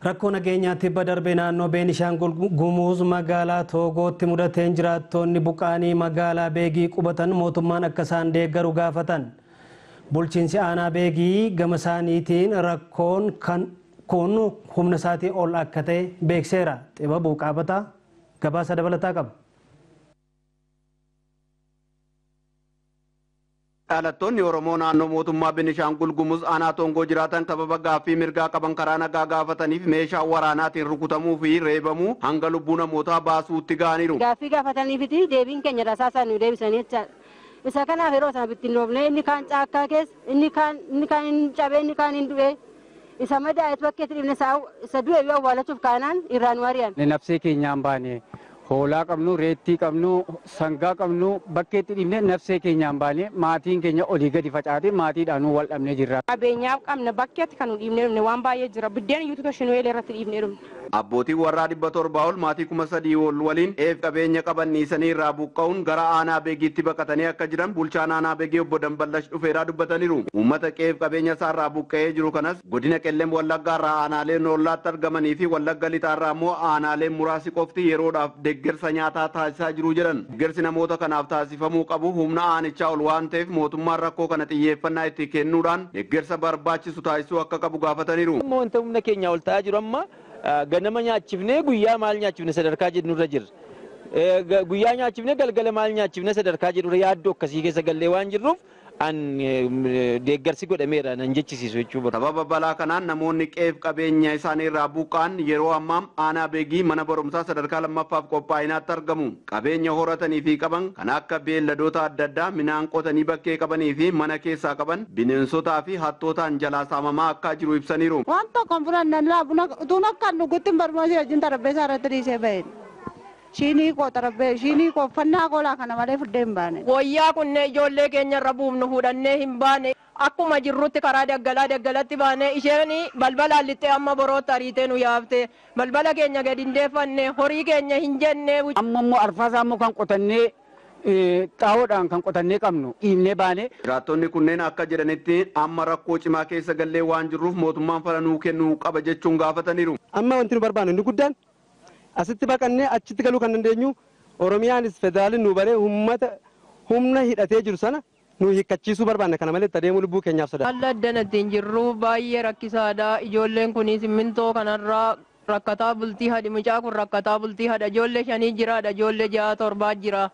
Rakkoo nageenyaatti badarbee naannoo Beenishaangul Gumuz magaalaa Toogootti mudateen jiraattonni buqqaanii magaalaa Beegii qubatan mootummaan akka isaan deeggaru gaafatan. Bulchiinsi aanaa Beegii gama isaaniitiin rakkoon kun humna isaatii ol akka ta'e beekseera. Xibabuu Qaabataa gabaasa dabalataa qaba. Dhalattoonni Oromoo naannoo mootummaa Beenishaangul Gumuz aanaa Toongoo jiraatan sababa gaaffii mirgaa qaban karaa nagaa gaafataniif meeshaa waraanaatiin rukutamuu fi reebamuu hanga lubbuu namootaa baasuutti ga'aniiru. Gaaffii gaafataniifiti deebiin keenya rasaasaa nu deebisanii jecha. Isa kanaaf yeroo sana bittinnoofne inni kaan caakkaa keessa inni kaan cabee inni kaan hin du'e. Isa madaa'etu bakkeetti dhibne isa du'e yoo awwaalachuuf kaanaan irraan wari'an. Nafsee keenyaan baane. Hoolaa qabnu, reettii qabnu, sangaa qabnu bakkeetti dhibne nafsee keenyaan baane maatiin keenya olii gadi facaate maatiidhaan wal dhabnee jirra. Qabeenyaaf qabna bakkeetti kan nu dhiibnee waan baay'ee jira. Biddeen iyyuu toshinuu irratti dhiibnee dhumne. Abbootiin warraa 700 ol maatii 3,000 ol waliin qabeenya qaban dhiisanii irraa buqqa'uun gara aanaa Beegiitti baqatanii akka jiran bulchaan aanaa Beegii obbo Damballash dhufeeraa dubbataniiru. Uummata qabeenya isaarraa buqqa'ee jiru kanas godina Qellem Wallaggaa irraa aanaaleen ollaatti argamanii fi Wallagga lixaarraa immoo aanaaleen muraasi qofti yeroodhaaf deeggarsa nyaataa taasisaa jiru jedhan. Deeggarsi namoota kanaaf taasifamuu qabu humna aanichaa ol waan ta'eef mootummaan rakkoo kana xiyyeeffannaa itti kennuudhaan deeggarsa barbaachisu taasisuu akka qabu gaafataniiru. Wanta humna keenya ol ta'aa jiru amma ganama nyaachifnee guyyaa maal nyaachifne sadarkaa jedhurra jirra. Guyyaa nyaachifnee galgala maal nyaachifne sadarkaa jedhurra yaaddoo akkasii keessa gallee waan jirruuf an deeggarsi godhameera nan jechisiisu jechuudha. Sababa balaa kanaan namoonni qabeenya isaanii irraa buqqa'an yeroo ammaa aanaa Beegii mana barumsaa sadarkaa lammaffaaf qophaa'inaatti argamu. Qabeenya horatanii fi qaban kan akka beelladoota adda addaa midhaan qotanii bakkee qabanii fi mana keessaa qaban bineensotaa fi hattootaan jalaa saamamaa akka jiru ibsaniiru. Waan tokkoon fudhannan laabuna utuun akka nugutti hin barbaachise wajjin tarabbeessaa irratti dhiisee baheen. Shinii koo fannaa koolaa kana malee fuddee hin baane. Wayyaa kunneen ijoollee keenya irra buufnu hudhannee hin baane. Akkuma jirrutti karaa daggalatti baane isheen balbalaan lixxee amma borootti ariitee nu yaafte. Balbala keenya gadi hin deeffanne horii keenya hin jenne. Amma immoo arfaasaa immoo kan qotannee xaa'oodhaan kan qotannee qabnu dhiibnee baane. Jiraattonni kunneen akka jedhanitti amma rakkoo cimaa keessa gallee waan jirruuf mootummaan fala nuu kennuu qaba jechuun gaafataniiru. Amma wanti nu barbaannu inni guddaan asitti baqannee achitti galuu kan dandeenyu Oromiyaanis federaalin nu baree humna hidhatee jiru sana nu hiikkachiisuu barbaanna kana malee adeemuu lubbuu keenyaaf sodaa. Haalli addan ittiin jirru baay'ee rakkisaadha. Ijoolleen kunis simmintoo kanarraa rakkataa bultii hadhi mucaa kun rakkataa bultii hadha ijoollee 5 jiraadha ijoollee 6-7 jira.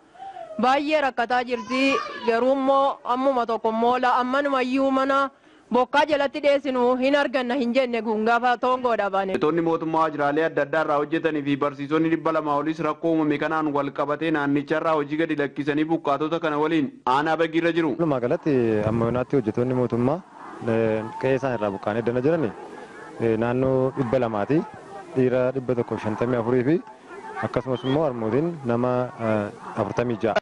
Baay'ee rakkataa jirti garuu immoo ammuma tokko immoo ammanumayyuu mana bokkaa jalatti dheessinu hin arganna hin jenne kun gaafa Toongoodha baane. Hojjettoonni mootummaa waajjiraalee adda addaa irraa hojjetanii fi barsiisonni 200 olis rakkoo uumame kanaan wal qabatee naannicha irraa hojii gadi lakkisanii buqqaatota kana waliin aanaa Beegiirra jiru. Walumaa galatti amma yoonaatti hojjettoonni mootummaa qe'ee isaan irraa buqqaanii addana jiran naannoo 200ti dhiira 154 fi akkasumas immoo harmootiin nama 46.